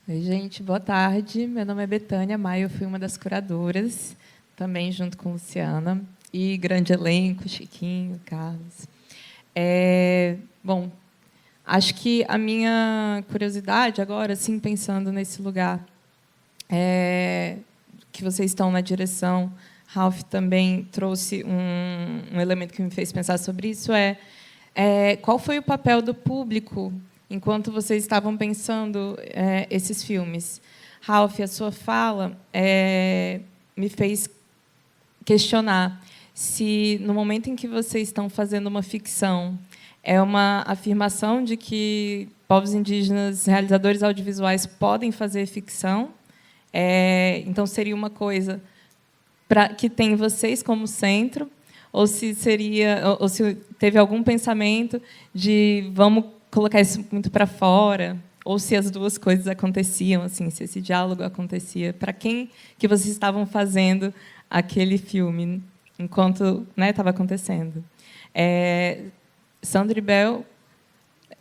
Oi, gente, boa tarde. Meu nome é Betânia Maia, eu fui uma das curadoras, também junto com Luciana, e grande elenco, Chiquinho, Carlos. Bom, acho que a minha curiosidade agora, assim, pensando nesse lugar, que vocês estão na direção, Ralph também trouxe um elemento que me fez pensar sobre isso, qual foi o papel do público enquanto vocês estavam pensando esses filmes? Ralph, a sua fala me fez questionar se, no momento em que vocês estão fazendo uma ficção, é uma afirmação de que povos indígenas, realizadores audiovisuais, podem fazer ficção. Então, seria uma coisa que tem vocês como centro, ou se teve algum pensamento de vamos colocar isso muito para fora, ou se as duas coisas aconteciam, assim, se esse diálogo acontecia. Para quem que vocês estavam fazendo aquele filme enquanto estava acontecendo? Sandra e Bel,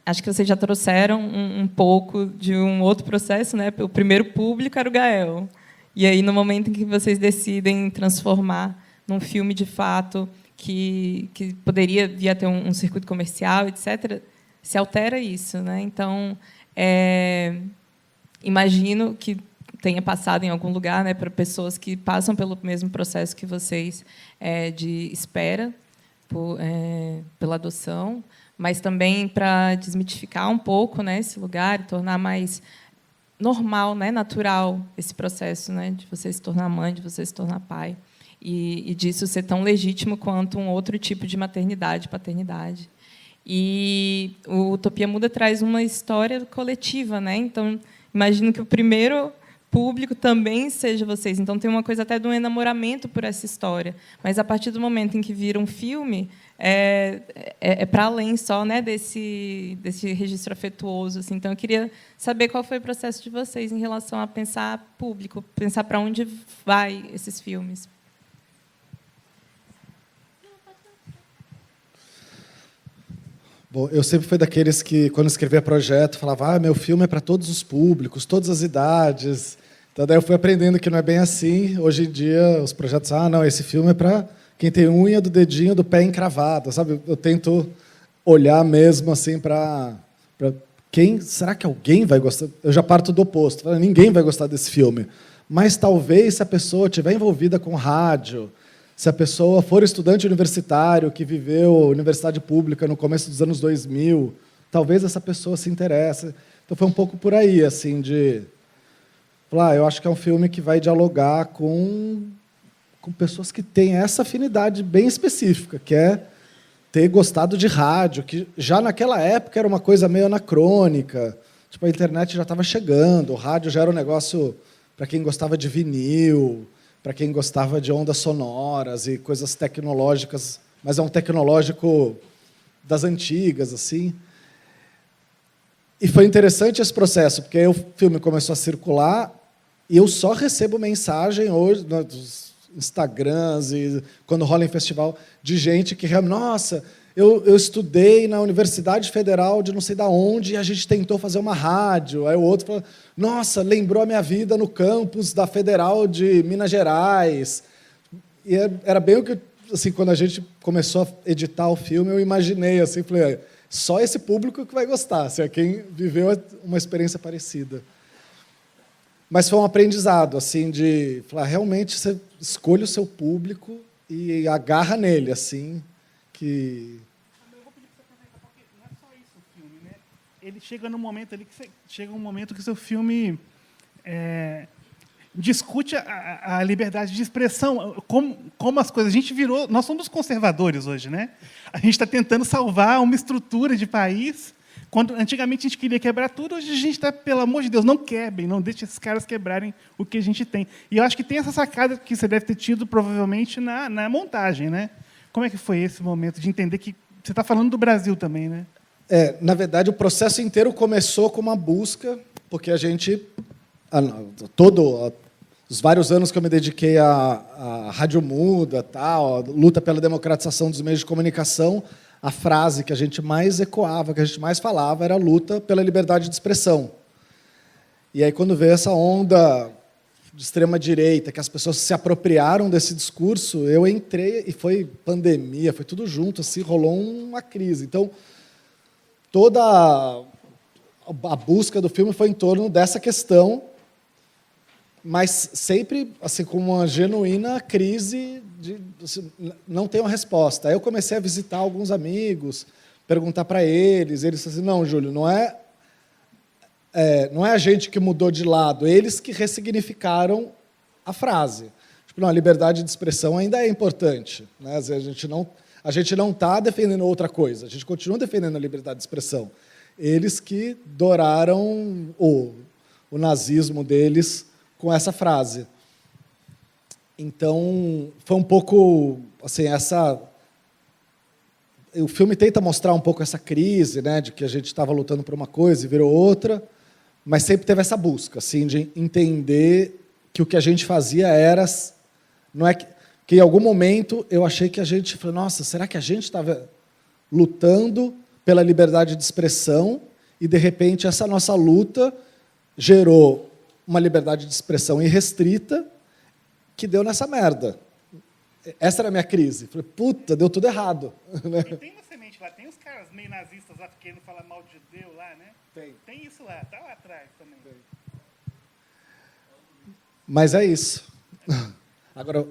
acho que vocês já trouxeram um pouco de um outro processo, né? O primeiro público era o Gael. E aí, no momento em que vocês decidem transformar num filme de fato que poderia vir a ter um circuito comercial, etc., se altera isso, né? Então, imagino que tenha passado em algum lugar, né, para pessoas que passam pelo mesmo processo que vocês, de espera pela adoção, mas também para desmitificar um pouco, né, esse lugar e tornar mais normal, né, natural esse processo, né, de você se tornar mãe, de você se tornar pai, e disso ser tão legítimo quanto um outro tipo de maternidade, paternidade. E o Utopia Muda traz uma história coletiva, né? Então, imagino que o primeiro público também seja vocês. Então, tem uma coisa até de um enamoramento por essa história. Mas, a partir do momento em que vira um filme, é para além só, né, desse registro afetuoso. Assim. Então, eu queria saber qual foi o processo de vocês em relação a pensar público, pensar para onde vai esses filmes. Bom, eu sempre fui daqueles que, quando escrevia projeto, falava: meu filme é para todos os públicos, todas as idades. Então, daí eu fui aprendendo que não é bem assim. Hoje em dia, os projetos, não, esse filme é para quem tem unha do dedinho do pé encravada, sabe? Eu tento olhar mesmo assim para quem... Será que alguém vai gostar? Eu já parto do oposto. Ninguém vai gostar desse filme. Mas talvez, se a pessoa estiver envolvida com rádio, se a pessoa for estudante universitário que viveu universidade pública no começo dos anos 2000, talvez essa pessoa se interesse. Então, foi um pouco por aí, assim, de... eu acho que é um filme que vai dialogar com pessoas que têm essa afinidade bem específica, que é ter gostado de rádio, que já naquela época era uma coisa meio anacrônica. Tipo, a internet já estava chegando, o rádio já era um negócio para quem gostava de vinil, para quem gostava de ondas sonoras e coisas tecnológicas, mas é um tecnológico das antigas, assim. E foi interessante esse processo, porque aí o filme começou a circular e eu só recebo mensagem hoje nos Instagrams e quando rola em festival de gente que realmente, nossa, eu estudei na Universidade Federal de não sei da onde e a gente tentou fazer uma rádio. Aí o outro falou: nossa, lembrou a minha vida no campus da Federal de Minas Gerais. E era bem o que, assim, quando a gente começou a editar o filme, eu imaginei, assim, falei, só esse público que vai gostar, se é quem viveu uma experiência parecida. Mas foi um aprendizado, assim, de falar, realmente você escolhe o seu público e agarra nele, assim, que... Eu vou pedir para você aproveitar, porque não é só isso o filme, né? Ele chega num momento ali chega um momento que o seu filme discute a liberdade de expressão, como as coisas... A gente virou... Nós somos conservadores hoje, né? A gente está tentando salvar uma estrutura de país. Quando antigamente a gente queria quebrar tudo, hoje a gente está, pelo amor de Deus, não quebrem, não deixem esses caras quebrarem o que a gente tem. E eu acho que tem essa sacada que você deve ter tido, provavelmente, na montagem, né? Como é que foi esse momento de entender que você está falando do Brasil também, né? Na verdade, o processo inteiro começou com uma busca, porque a gente, os vários anos que eu me dediquei à Rádio Muda, tal, luta pela democratização dos meios de comunicação, a frase que a gente mais ecoava, que a gente mais falava, era a luta pela liberdade de expressão. E aí, quando veio essa onda de extrema-direita, que as pessoas se apropriaram desse discurso, eu entrei, e foi pandemia, foi tudo junto, assim, rolou uma crise. Então, toda a busca do filme foi em torno dessa questão, mas sempre assim, com uma genuína crise de assim, não ter uma resposta. Aí eu comecei a visitar alguns amigos, perguntar para eles disseram assim, não, Júlio, não é a gente que mudou de lado, eles que ressignificaram a frase. Tipo, não, a liberdade de expressão ainda é importante, né? A gente não está defendendo outra coisa, a gente continua defendendo a liberdade de expressão. Eles que douraram o nazismo deles com essa frase. Então, foi um pouco assim, o filme tenta mostrar um pouco essa crise, né, de que a gente estava lutando por uma coisa e virou outra, mas sempre teve essa busca, assim, de entender que o que a gente fazia era, não é que em algum momento eu achei que a gente falou, nossa, será que a gente estava lutando pela liberdade de expressão e de repente essa nossa luta gerou uma liberdade de expressão irrestrita que deu nessa merda. Essa era a minha crise. Falei, puta, deu tudo errado. E tem uma semente lá, tem os caras meio nazistas lá querendo falar mal de judeu lá, né? Tem isso lá, tá lá atrás também. Mas é isso. Agora...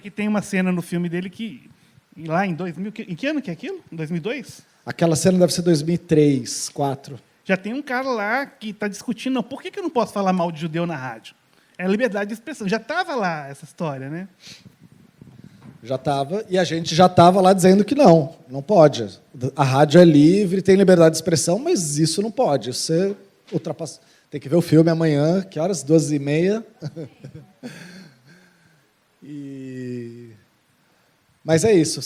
Que tem uma cena no filme dele que E lá em 2000, em que ano que é aquilo? Em 2002? Aquela cena deve ser 2003, 2004. Já tem um cara lá que está discutindo, não, por que eu não posso falar mal de judeu na rádio? É a liberdade de expressão. Já estava lá essa história, né? Já estava, e a gente já estava lá dizendo que não pode. A rádio é livre, tem liberdade de expressão, mas isso não pode. Você ultrapassa. Tem que ver o filme amanhã, que horas? 12h30. Mas é isso,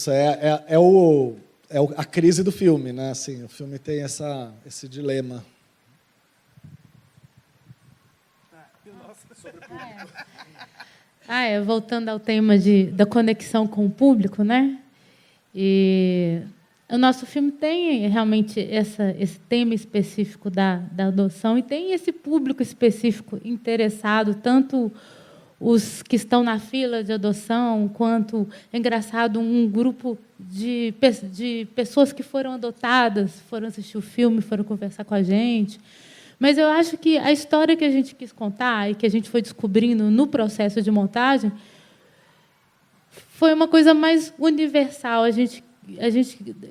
a crise do filme, né? Assim, o filme tem esse dilema. Voltando ao tema da conexão com o público, né? E o nosso filme tem realmente esse tema específico da adoção e tem esse público específico interessado, tanto os que estão na fila de adoção, quanto, é engraçado, um grupo de pessoas que foram adotadas, foram assistir o filme, foram conversar com a gente. Mas eu acho que a história que a gente quis contar e que a gente foi descobrindo no processo de montagem foi uma coisa mais universal. A gente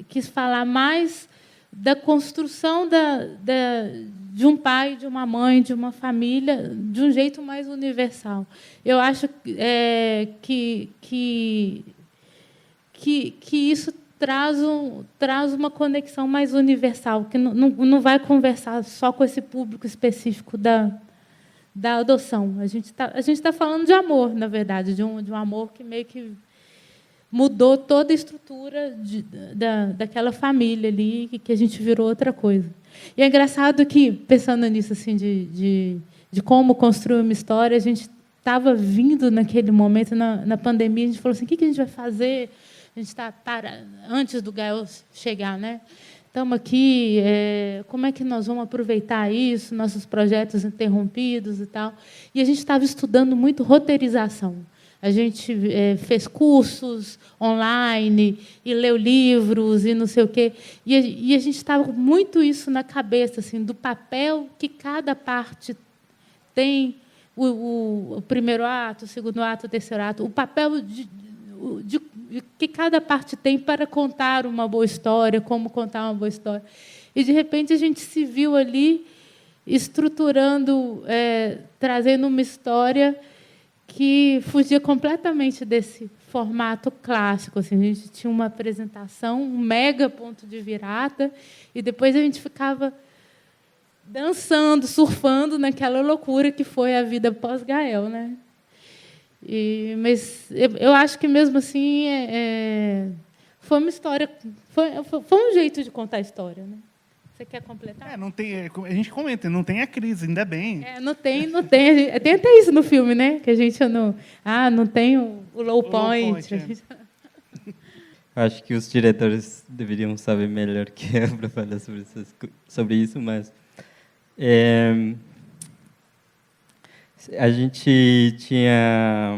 quis falar mais da construção de um pai, de uma mãe, de uma família, de um jeito mais universal. Eu acho que isso traz uma conexão mais universal, que não vai conversar só com esse público específico da adoção. A gente tá falando de amor, na verdade, de um amor que meio que mudou toda a estrutura daquela família ali, que a gente virou outra coisa. E é engraçado que, pensando nisso, assim, de como construir uma história, a gente estava vindo naquele momento, na pandemia, a gente falou assim, o que a gente vai fazer? A gente está antes do Gael chegar, né? Estamos aqui, como é que nós vamos aproveitar isso, nossos projetos interrompidos e tal. E a gente estava estudando muito roteirização. A gente fez cursos online e leu livros e não sei o quê. E a gente estava muito isso na cabeça, assim, do papel que cada parte tem, o primeiro ato, o segundo ato, o terceiro ato, o papel que cada parte tem para contar uma boa história, como contar uma boa história. E, de repente, a gente se viu ali estruturando, trazendo uma história que fugia completamente desse formato clássico. Assim, a gente tinha uma apresentação, um mega ponto de virada, e depois a gente ficava dançando, surfando naquela loucura que foi a vida pós-Gael, né? Mas eu acho que, mesmo assim, foi uma história, foi um jeito de contar a história, né? Você quer completar? Não tem, a gente comenta, não tem a crise, ainda bem. Não tem. Tem até isso no filme, né? Que a gente não tem o low point. Acho que os diretores deveriam saber melhor que eu para falar sobre isso, mas a gente tinha,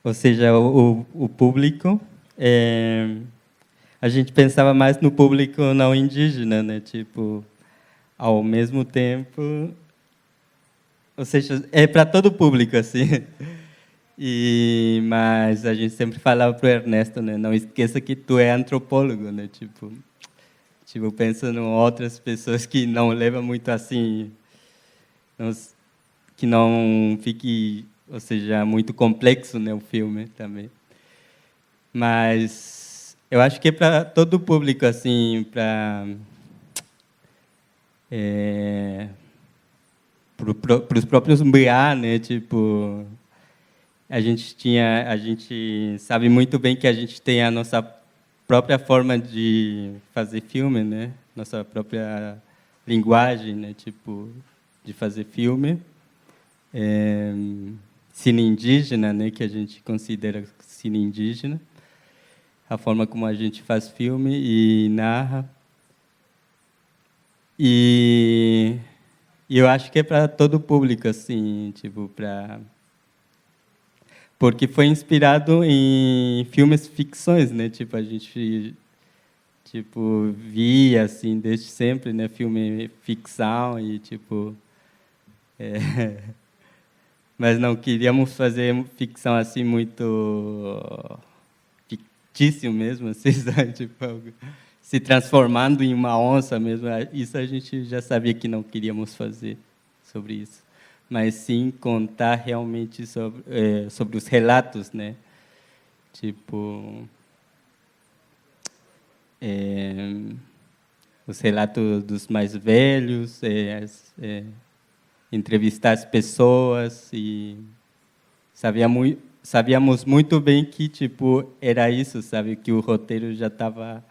ou seja, o público. A gente pensava mais no público não indígena, né? Tipo, ao mesmo tempo, ou seja, é para todo o público, assim. Mas a gente sempre falava para o Ernesto, né? Não esqueça que tu é antropólogo, né? Tipo pensa em outras pessoas que não levam muito assim, que não fique, ou seja, muito complexo, né, o filme também. Mas eu acho que é para todo o público, assim, para os próprios mbiá, né? Tipo, a gente sabe muito bem que a gente tem a nossa própria forma de fazer filme, né? Nossa própria linguagem, né? Tipo, de fazer filme. Cine indígena, né? Que a gente considera cine indígena. A forma como a gente faz filme e narra. E eu acho que é para todo o público, assim, tipo, porque foi inspirado em filmes ficções, né? Tipo, a gente via assim desde sempre, né? Filme ficção e mas não queríamos fazer ficção assim muito fictício mesmo, assim, sabe? Tipo, se transformando em uma onça mesmo. Isso a gente já sabia que não queríamos fazer sobre isso, mas sim contar realmente sobre os relatos, né? Tipo, os relatos dos mais velhos, entrevistar as pessoas, e sabíamos muito bem que tipo era isso, sabe, que o roteiro já estava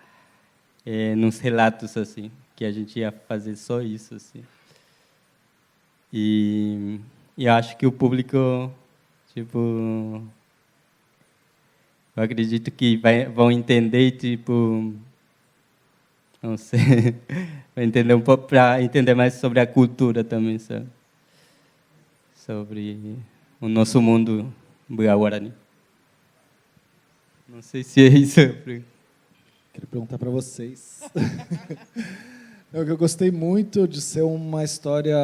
nos relatos assim, que a gente ia fazer só isso assim. E eu acho que o público, tipo, eu acredito que vão entender, tipo, não sei, vai entender um pouco, para entender mais sobre a cultura também, sabe? Sobre o nosso mundo Guarani. Não sei se é isso. Queria perguntar para vocês. Eu gostei muito de ser uma história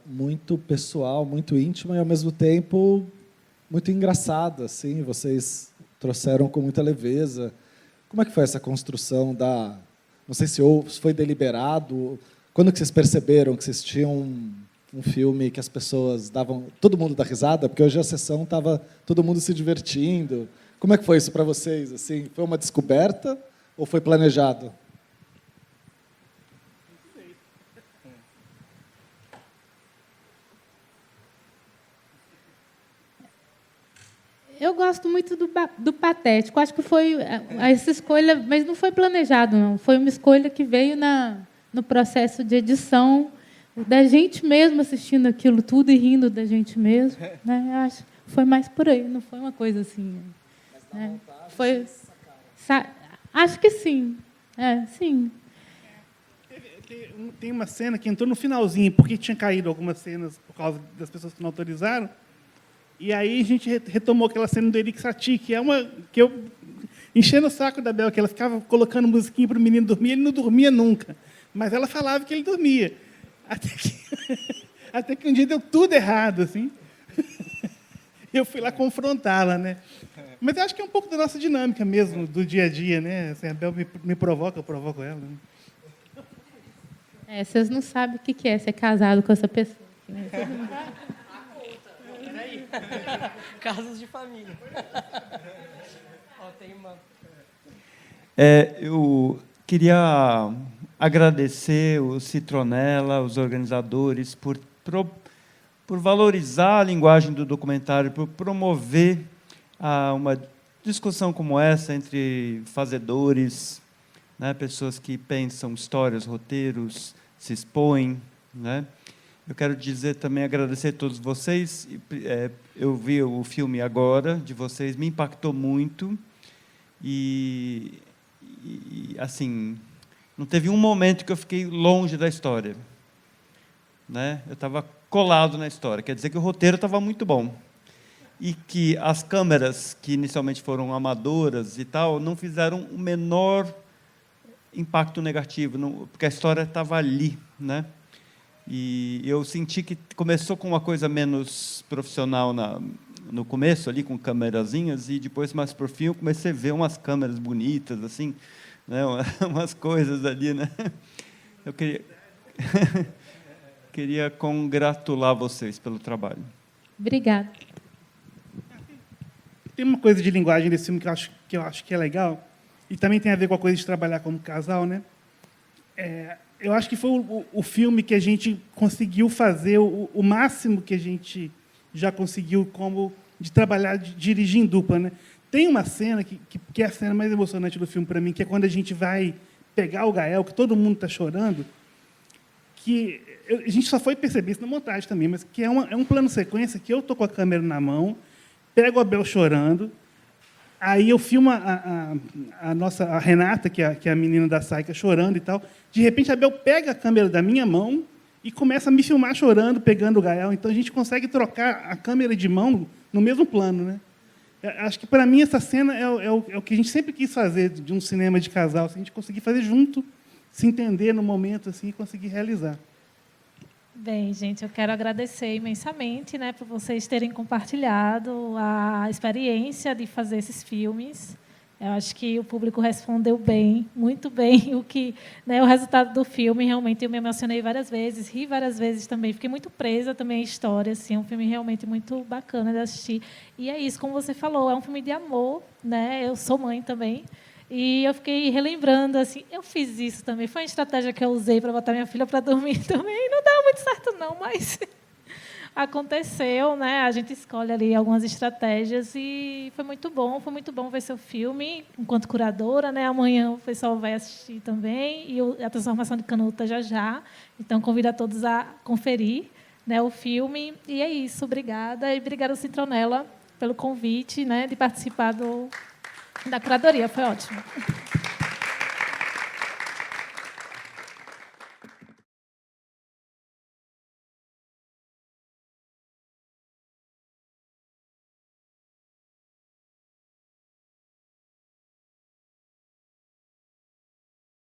muito pessoal, muito íntima e, ao mesmo tempo, muito engraçada. Assim. Vocês trouxeram com muita leveza. Como é que foi essa construção da... Não sei se foi deliberado. Quando que vocês perceberam que vocês tinham um filme que as pessoas davam... Todo mundo dá risada, porque hoje a sessão estava todo mundo se divertindo. Como é que foi isso para vocês? Assim, foi uma descoberta ou foi planejado? Eu gosto muito do patético. Acho que foi essa escolha, mas não foi planejado, não. Foi uma escolha que veio no processo de edição, da gente mesmo assistindo aquilo tudo e rindo da gente mesmo. Né? Acho que foi mais por aí, não foi uma coisa assim. Né? Foi, acho que sim. Sim. Tem uma cena que entrou no finalzinho, porque tinha caído algumas cenas por causa das pessoas que não autorizaram. E aí a gente retomou aquela cena do Eric Satie, que eu enchendo o saco da Bel, que ela ficava colocando musiquinha para o menino dormir, ele não dormia nunca. Mas ela falava que ele dormia. Até que um dia deu tudo errado, assim. Eu fui lá confrontá-la, né? Mas eu acho que é um pouco da nossa dinâmica mesmo, do dia a dia, né? Assim, a Bel me provoca, eu provoco ela. Né? Vocês não sabem o que é ser casado com essa pessoa. Né? Casos de família. Eu queria agradecer o Citronella, os organizadores, por valorizar a linguagem do documentário, por promover uma discussão como essa entre fazedores, né, pessoas que pensam histórias, roteiros, se expõem, né? Eu quero dizer também, agradecer a todos vocês. Eu vi o filme agora, de vocês, me impactou muito. E assim, não teve um momento que eu fiquei longe da história. Né? Eu estava colado na história. Quer dizer que o roteiro estava muito bom. E que as câmeras, que inicialmente foram amadoras e tal, não fizeram o menor impacto negativo, porque a história estava ali, né? E eu senti que começou com uma coisa menos profissional no começo, ali com câmerazinhas, e depois, mais por fim, eu comecei a ver umas câmeras bonitas, assim, né, umas coisas ali, né? Eu queria congratular vocês pelo trabalho. Obrigada. Tem uma coisa de linguagem desse filme que eu acho que é legal, e também tem a ver com a coisa de trabalhar como casal, né? Eu acho que foi o filme que a gente conseguiu fazer o máximo que a gente já conseguiu de trabalhar, de dirigir em dupla, né? Tem uma cena que é a cena mais emocionante do filme para mim, que é quando a gente vai pegar o Gael, que todo mundo está chorando, que a gente só foi perceber isso na montagem também, mas que é um plano sequência que eu estou com a câmera na mão, pego a Bel chorando, aí eu filmo a Renata, que é a menina da Saica, chorando e tal. De repente, a Bel pega a câmera da minha mão e começa a me filmar chorando, pegando o Gael. Então, a gente consegue trocar a câmera de mão no mesmo plano. Né? Acho que, para mim, essa cena é o que a gente sempre quis fazer de um cinema de casal. Assim, a gente conseguir fazer junto, se entender no momento assim, e conseguir realizar. Bem, gente, eu quero agradecer imensamente, né, por vocês terem compartilhado a experiência de fazer esses filmes. Eu acho que o público respondeu bem, muito bem, o resultado do filme. Realmente eu me emocionei várias vezes, ri várias vezes também, fiquei muito presa também à história, assim, é um filme realmente muito bacana de assistir. E é isso, como você falou, é um filme de amor, né? Eu sou mãe também. E eu fiquei relembrando, assim, eu fiz isso também. Foi uma estratégia que eu usei para botar minha filha para dormir também. Não dava muito certo, não, mas aconteceu, né? A gente escolhe ali algumas estratégias e foi muito bom ver seu filme enquanto curadora, né? Amanhã o pessoal vai assistir também e a Transformação de Canuta já. Então convido a todos a conferir, né, o filme. E é isso, obrigada e obrigada Citronella pelo convite, né, de participar da curadoria, foi ótimo.